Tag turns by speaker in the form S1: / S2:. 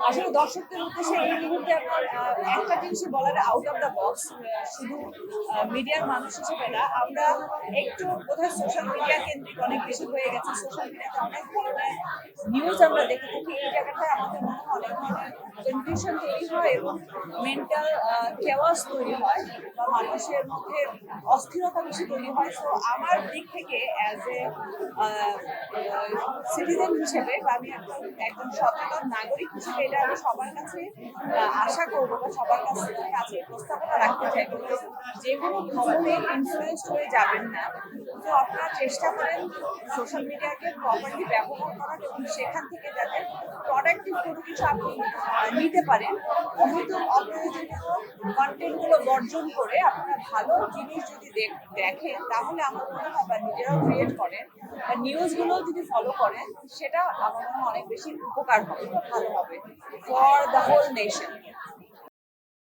S1: আসলে দর্শকদের উদ্দেশ্যে এই মুহূর্তে আমার একটা জিনিসই বলার, আউট অফ দ্য বক্স। শুধু মিডিয়ার মানুষ হিসেবে না, আমরা একটু বোধহয় সোশ্যাল মিডিয়া কেন্দ্রিক অনেক বেশি হয়ে গেছে। সোশ্যাল মিডিয়াতে অনেক ধরনের নিউজ আমরা দেখে থাকি। এই জায়গাটায় আমাদের মনে হয় অনেক ধরনের কনফিউশন তৈরি হয় এবং মেন্টাল কেওয়াস তৈরি হয়, বা মানুষের মধ্যে অস্থিরতা বেশি তৈরি হয়। সো আমার দিক থেকে অ্যাজ এ সিটিজেন হিসেবে, বা আমি একজন সচেতন নাগরিক হিসেবে, এটা আমি সবার কাছে আশা করবো বা সবার কাছে প্রস্তাবনা রাখতে চাইবো যে কোনো খবরে ইনফ্লুয়েন্স হয়ে যাবেন না। তো আপনারা চেষ্টা করেন সোশ্যাল মিডিয়াকে প্রপারলি ব্যবহার করার, এবং সেখান থেকে যাতে প্রোডাক্টিভ কোনো কিছু আপনি নিতে পারেন। অপ্রয়োজনীয় কন্টেন্টগুলো বর্জন করে আপনারা ভালো জিনিস যদি দেখেন, তাহলে আমার মনে হয়, বা নিজেরাও ক্রিয়েট করেন বা নিউজগুলো যদি ফলো করেন, সেটা আমার মনে হয় অনেক বেশি উপকার হবে, ভালো হবে ফর দ্য হোল নেশন।